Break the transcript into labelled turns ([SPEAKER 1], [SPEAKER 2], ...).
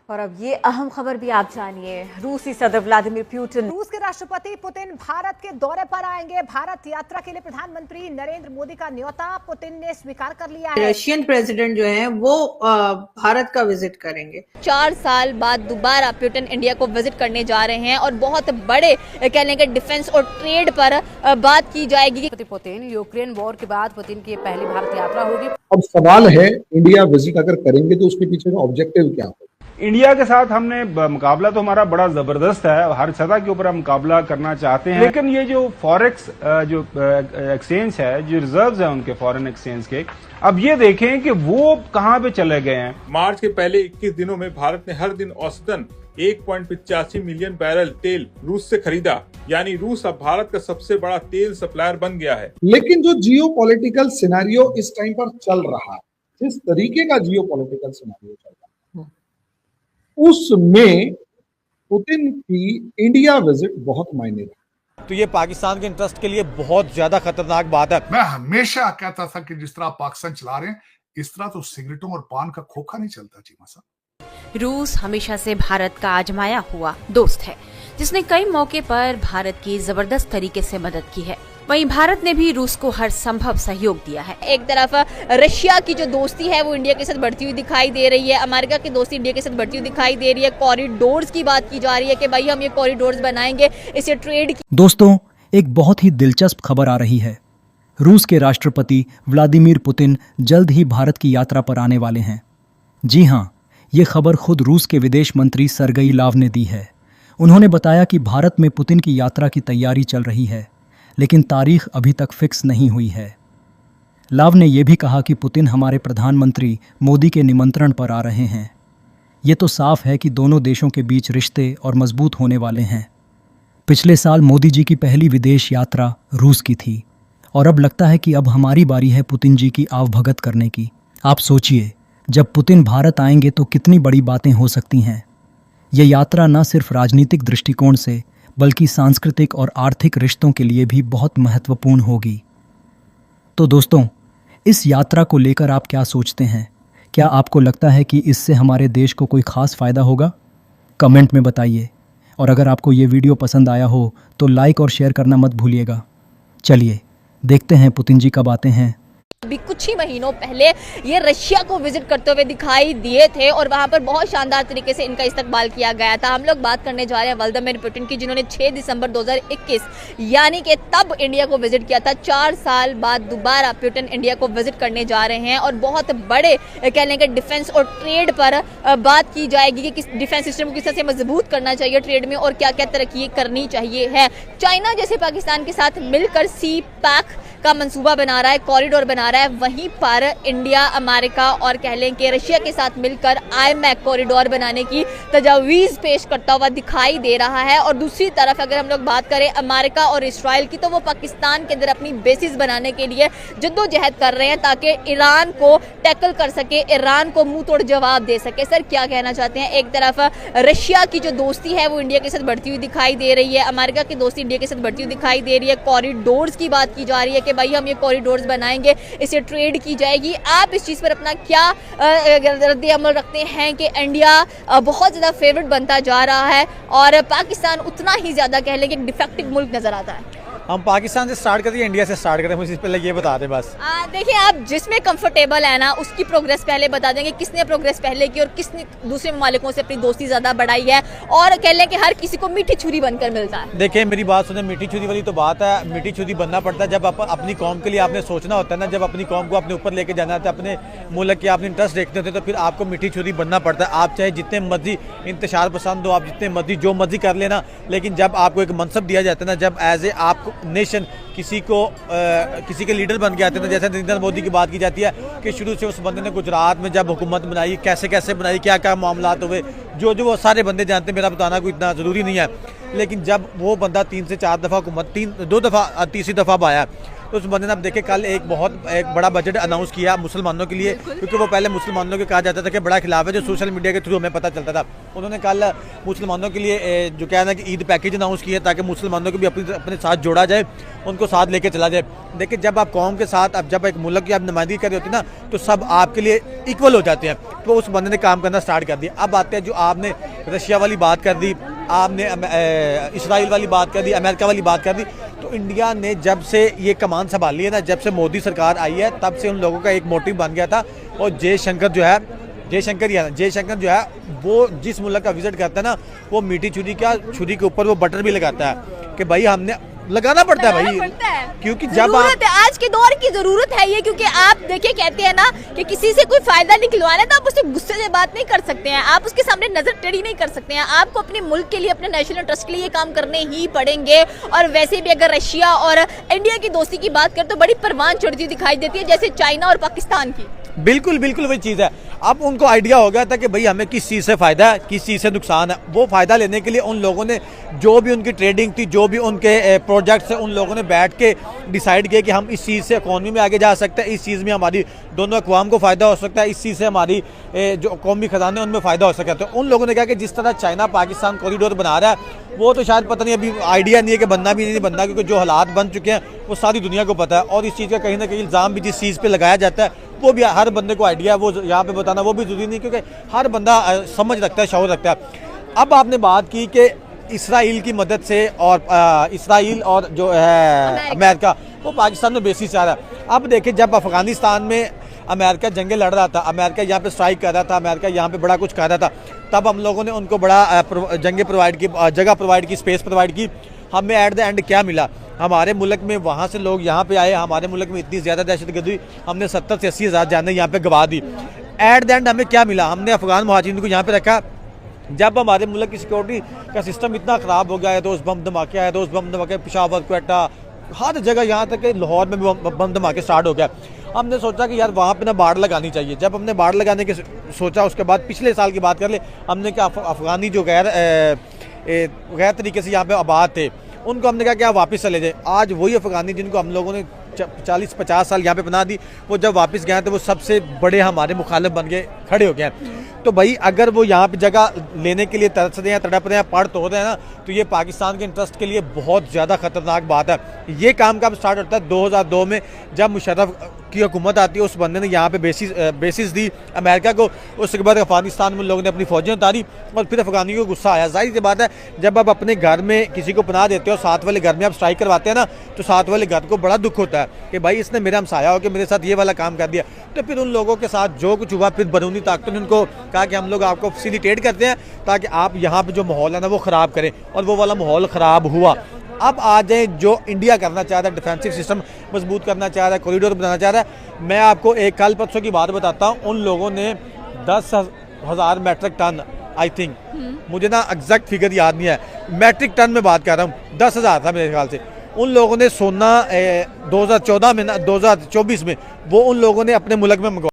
[SPEAKER 1] और अब ये अहम खबर भी आप जानिए। रूसी सदर व्लादिमीर पुतिन, रूस के राष्ट्रपति पुतिन भारत के दौरे पर आएंगे। भारत यात्रा के लिए प्रधानमंत्री नरेंद्र मोदी का न्योता पुतिन ने स्वीकार कर लिया है।
[SPEAKER 2] रशियन प्रेसिडेंट जो है वो भारत का विजिट करेंगे।
[SPEAKER 3] 4 साल बाद दोबारा पुतिन इंडिया को विजिट करने जा रहे हैं और बहुत बड़े कह लेंगे डिफेंस और ट्रेड पर बात की जाएगी।
[SPEAKER 1] पुतिन यूक्रेन वॉर के बाद पुतिन की पहली भारत यात्रा होगी।
[SPEAKER 4] अब सवाल है इंडिया विजिट अगर करेंगे तो उसके पीछे का ऑब्जेक्टिव क्या होगा।
[SPEAKER 5] इंडिया के साथ हमने मुकाबला तो हमारा बड़ा जबरदस्त है, हर सतह के ऊपर हम मुकाबला करना चाहते हैं, लेकिन ये जो फॉरेक्स जो एक्सचेंज है, जो रिजर्व्स है उनके फॉरेन एक्सचेंज के, अब ये देखें कि वो कहां पे चले गए हैं।
[SPEAKER 6] मार्च के पहले 21 दिनों में भारत ने हर दिन औसतन 1.85 मिलियन बैरल तेल रूस से खरीदा, यानी रूस अब भारत का सबसे बड़ा तेल सप्लायर बन गया है।
[SPEAKER 4] लेकिन जो जियोपॉलिटिकल सिनेरियो इस टाइम पर चल रहा है, जिस तरीके का जियोपॉलिटिकल सिनेरियो चल रहा है, उसमें पुतिन की इंडिया विजिट बहुत मायने रखता है।
[SPEAKER 7] तो ये पाकिस्तान के इंटरेस्ट के लिए बहुत ज्यादा खतरनाक बात है।
[SPEAKER 8] मैं हमेशा कहता था कि जिस तरह पाकिस्तान चला रहे हैं, इस तरह तो सिगरेटों और पान का खोखा नहीं चलता। चीमा साहब,
[SPEAKER 9] रूस हमेशा से भारत का आजमाया हुआ दोस्त है, जिसने कई मौके पर भारत की जबरदस्त तरीके से मदद की है। वहीं भारत ने भी रूस को हर संभव सहयोग दिया है।
[SPEAKER 3] एक तरफ रशिया की जो दोस्ती है वो इंडिया के साथ बढ़ती हुई दिखाई दे रही है, अमेरिका की दोस्ती इंडिया के साथ बढ़ती हुई दिखाई दे रही है। कॉरिडोर्स की बात की जा रही है कि भाई हम ये कॉरिडोर्स बनाएंगे, इसे ट्रेड की।
[SPEAKER 10] दोस्तों, एक बहुत ही दिलचस्प खबर आ रही है। रूस के राष्ट्रपति व्लादिमीर पुतिन जल्द ही भारत की यात्रा पर आने वाले हैं। जी हाँ, ये खबर खुद रूस के विदेश मंत्री सरगई लाव ने दी है। उन्होंने बताया कि भारत में पुतिन की यात्रा की तैयारी चल रही है, लेकिन तारीख अभी तक फिक्स नहीं हुई है। लाव ने यह भी कहा कि पुतिन हमारे प्रधानमंत्री मोदी के निमंत्रण पर आ रहे हैं। ये तो साफ है कि दोनों देशों के बीच रिश्ते और मजबूत होने वाले हैं। पिछले साल मोदी जी की पहली विदेश यात्रा रूस की थी और अब लगता है कि अब हमारी बारी है पुतिन जी की आवभगत करने की। आप सोचिए, जब पुतिन भारत आएंगे तो कितनी बड़ी बातें हो सकती हैं। ये यात्रा न सिर्फ राजनीतिक दृष्टिकोण से बल्कि सांस्कृतिक और आर्थिक रिश्तों के लिए भी बहुत महत्वपूर्ण होगी। तो दोस्तों, इस यात्रा को लेकर आप क्या सोचते हैं? क्या आपको लगता है कि इससे हमारे देश को कोई खास फ़ायदा होगा? कमेंट में बताइए। और अगर आपको ये वीडियो पसंद आया हो तो लाइक और शेयर करना मत भूलिएगा। चलिए देखते हैं पुतिन जी कब आते हैं।
[SPEAKER 3] अभी कुछ ही महीनों पहले ये रशिया को विजिट करते हुए दिखाई दिए थे और वहां पर बहुत शानदार तरीके से इनका इस्तकबाल किया गया था। हम लोग बात करने जा रहे हैं व्लादिमीर पुतिन की, जिन्होंने 6 दिसंबर 2021 यानी कि तब इंडिया को विजिट किया था। 4 साल बाद दोबारा पुतिन इंडिया को विजिट करने जा रहे हैं और बहुत बड़े कह लेंगे डिफेंस और ट्रेड पर बात की जाएगी कि किस डिफेंस सिस्टम को किस तरह से मजबूत करना चाहिए ट्रेड में और क्या क्या तरक्की करनी चाहिए है। चाइना जैसे पाकिस्तान के साथ मिलकर सी पैक का मंसूबा बना रहा है, कॉरिडोर बना रहा है। वहीं पर इंडिया, अमेरिका और कह लें कि रशिया के साथ मिलकर IMEC कॉरिडोर बनाने की तजवीज़ पेश करता हुआ दिखाई दे रहा है। और दूसरी तरफ अगर हम लोग बात करें अमेरिका और इसराइल की, तो वो पाकिस्तान के अंदर अपनी बेसिस बनाने के लिए जद्दोजहद कर रहे हैं ताकि ईरान को टैकल कर सके, ईरान को मुंह तोड़ जवाब दे सके। सर, क्या कहना चाहते हैं? एक तरफ रशिया की जो दोस्ती है वो इंडिया के साथ बढ़ती हुई दिखाई दे रही है, अमेरिका की दोस्ती इंडिया के साथ बढ़ती हुई दिखाई दे रही है। कॉरिडोर्स की बात की जा रही है कि भाई हम ये कॉरिडोर्स बनाएंगे, इसे ट्रेड की जाएगी। आप इस चीज़ पर अपना क्या रद्द अमल रखते हैं कि इंडिया बहुत ज़्यादा फेवरेट बनता जा रहा है और पाकिस्तान उतना ही ज़्यादा कह लें कि डिफेक्टिव मुल्क नज़र आता है?
[SPEAKER 7] हम पाकिस्तान से स्टार्ट करते हैं, इंडिया से स्टार्ट करते हैं, मुझे पहले ये बता दें बस।
[SPEAKER 3] देखिए, आप जिसमें कंफर्टेबल है ना उसकी प्रोग्रेस पहले बता देंगे, किसने प्रोग्रेस पहले की और किसने दूसरे ममालिकों से अपनी दोस्ती ज़्यादा बढ़ाई है और कह लें कि हर किसी को मीठी छुरी बनकर मिलता है।
[SPEAKER 7] देखिए, मेरी बात सुने, मीठी छुरी वाली तो बात है, मीठी छुरी बनना पड़ता है जब आप अपनी कौम के लिए आपने सोचना होता है ना, जब अपनी कौम को अपने ऊपर लेके जाना होता है, अपने मुल्क के आपने इंटरेस्ट देखते होते हैं, तो फिर आपको मीठी छुरी बनना पड़ता है। आप चाहे जितने मर्जी इंतशार पसंद हो, आप जितने मर्जी जो मर्जी कर लेना, लेकिन जब आपको एक मनसब दिया जाता है ना, जब एज ए आप नेशन किसी के लीडर बन के आते हैं, जैसे नरेंद्र मोदी की बात की जाती है कि शुरू से उस बंदे ने गुजरात में जब हुकूमत बनाई, कैसे कैसे बनाई, क्या क्या मामलात हुए, जो वो सारे बंदे जानते हैं, मेरा बताना कोई इतना ज़रूरी नहीं है। लेकिन जब वो बंदा 3 से 4 दफ़ा हुकूमत, 2 दफ़ा तीसरी दफ़ा आया, तो उस बंदे ने अब देखे कल एक बड़ा बजट अनाउंस किया मुसलमानों के लिए, क्योंकि वो पहले मुसलमानों के कहा जाता था कि बड़ा खिलाफ है, जो सोशल मीडिया के थ्रू हमें पता चलता था। उन्होंने कल मुसलमानों के लिए जो क्या है ना कि ईद पैकेज अनाउंस किया ताकि मुसलमानों को भी अपने साथ जोड़ा जाए, उनको साथ लेके चला जाए। देखिए जब आप कौम के साथ, अब जब एक मुल्क की आप नुमाइंदगी कर रही होती है ना, तो सब आपके लिए इक्वल हो जाते हैं। तो उस बंदे ने काम करना स्टार्ट कर दिया। अब आते हैं जो आपने रशिया वाली बात कर दी, आपने इसराइल वाली बात कर दी, अमेरिका वाली बात कर दी। तो इंडिया ने जब से ये कमान संभाली है ना, जब से मोदी सरकार आई है, तब से उन लोगों का एक मोटिव बन गया था। और जयशंकर जो है वो जिस मुल्क का विजिट करता है ना, वो मीठी छुरी के ऊपर वो बटर भी लगाता है कि भाई हमने लगाना पड़ता है भाई, क्योंकि जब
[SPEAKER 3] आज के दौर की जरूरत है ये, क्योंकि आप देखिए कहते हैं ना कि किसी से कोई फायदा निकलवाना है तो आप उससे गुस्से से बात नहीं कर सकते हैं, आप उसके सामने नजर टेढ़ी नहीं कर सकते हैं, आपको अपने मुल्क के लिए, अपने नेशनल इंटरेस्ट के लिए काम करने ही पड़ेंगे। और वैसे भी अगर रशिया और इंडिया की दोस्ती की बात करें तो बड़ी परवान चढ़ती दिखाई देती है, जैसे चाइना और पाकिस्तान की।
[SPEAKER 7] बिल्कुल वही चीज़ है। अब उनको आइडिया हो गया था कि भाई हमें किस चीज़ से फ़ायदा है, किस चीज़ से नुकसान है। वो फ़ायदा लेने के लिए उन लोगों ने जो भी उनकी ट्रेडिंग थी, जो भी उनके प्रोजेक्ट्स हैं, उन लोगों ने बैठ के डिसाइड किया कि हम इस चीज़ से इकॉनमी में आगे जा सकते हैं, इस चीज़ में हमारी दोनों अक़वाम को फ़ायदा हो सकता है, इस चीज़ से हमारी जो कौमी खजाने उनमें फ़ायदा हो सकता है। तो उन लोगों ने कहा कि जिस तरह चाइना पाकिस्तान कॉरिडोर बना रहा है, वो तो शायद पता नहीं, अभी आइडिया नहीं है कि बनना भी नहीं बनना, क्योंकि जो हालात बन चुके हैं वो सारी दुनिया को पता है। और इस चीज़ का कहीं ना कहीं इल्ज़ाम भी जिस चीज़ पर लगाया जाता है वो भी हर बंदे को आइडिया है, वो यहाँ पे बताना वो भी जरूरी नहीं, क्योंकि हर बंदा समझ रखता है, शऊर रखता है। अब आपने बात की कि इसराइल की मदद से, और इसराइल और जो है अमेरिका, वो पाकिस्तान में बेसिस आ रहा है। अब देखिए जब अफगानिस्तान में अमेरिका जंगें लड़ रहा था, अमेरिका यहाँ पे स्ट्राइक कर रहा था, अमेरिका यहाँ पे बड़ा कुछ कर रहा था, तब हम लोगों ने उनको बड़ा जगह प्रोवाइड की, स्पेस प्रोवाइड की। हमें एट द एंड क्या मिला? हमारे मुल्क में वहाँ से लोग यहाँ पे आए, हमारे मुल्क में इतनी ज़्यादा दहशतगर्दी हुई, हमने 70 से 80 हज़ार जानें यहाँ पे गवा दी। एट द एंड हमें क्या मिला? हमने अफगान मुहाजिरीन को यहाँ पे रखा। जब हमारे मुल्क की सिक्योरिटी का सिस्टम इतना ख़राब हो गया है, रोज़ बम धमाके आए, पेशावर, क्वेटा, हर जगह, यहाँ तक कि लाहौर में भी बम धमाके स्टार्ट हो गया। हमने सोचा कि यार वहाँ पे ना बाढ़ लगानी चाहिए। जब हमने बाढ़ लगाने की सोचा, उसके बाद पिछले साल की बात कर ले, हमने क्या अफगानी जो गैर तरीके से यहाँ पे आबाद थे, उनको हमने कहा कि आप वापस चले जाए। आज वही अफगानी जिनको हम लोगों ने 40-50 साल यहाँ पे बना दी, वो जब वापस गए तो वो सबसे बड़े हमारे मुखालिफ बन के खड़े हो गए। तो भाई अगर वो यहाँ पे जगह लेने के लिए तरस रहे हैं, तड़प रहे हैं, पढ़ तो रहे हैं ना, तो ये पाकिस्तान के इंटरेस्ट के लिए बहुत ज़्यादा ख़तरनाक बात है। ये काम कब स्टार्ट होता है? 2002 में जब मुशर्रफ की हुकूमत आती है, उस बंदे ने यहाँ पे बेसिस दी अमेरिका को। उसके बाद अफगानिस्तान में लोगों ने अपनी फ़ौजें उतारी और फिर अफगानियों को गुस्सा आया। जाहिर सी बात है, जब आप अपने घर में किसी को पनाह देते हो, साथ वाले घर में आप स्ट्राइक करवाते हैं ना, तो साथ वाले घर को बड़ा दुख होता है कि भाई इसने मेरा हमसाया हो के मेरे साथ ये वाला काम कर दिया। तो फिर उन लोगों के साथ जो कुछ हुआ, फिर बैरूनी ताकतों ने उनको कहा कि हम लोग आपको फैसिलिटेट करते हैं ताकि आप यहाँ पे जो माहौल है ना वो ख़राब करें, और वो वाला माहौल ख़राब हुआ। अब आ जाए जो इंडिया करना चाह रहा है, डिफेंसिव सिस्टम मजबूत करना चाह रहा है, कॉरिडोर बनाना चाह रहा है। मैं आपको एक कल परसों की बात बताता हूँ। उन लोगों ने 10,000 मेट्रिक टन, आई थिंक, मुझे ना एग्जैक्ट फिगर याद नहीं है, मेट्रिक टन में बात कर रहा हूँ, 10,000 था मेरे ख्याल से। उन लोगों ने सोना 2014 में ना 2024 में वो उन लोगों ने अपने मुल्क में मंगवा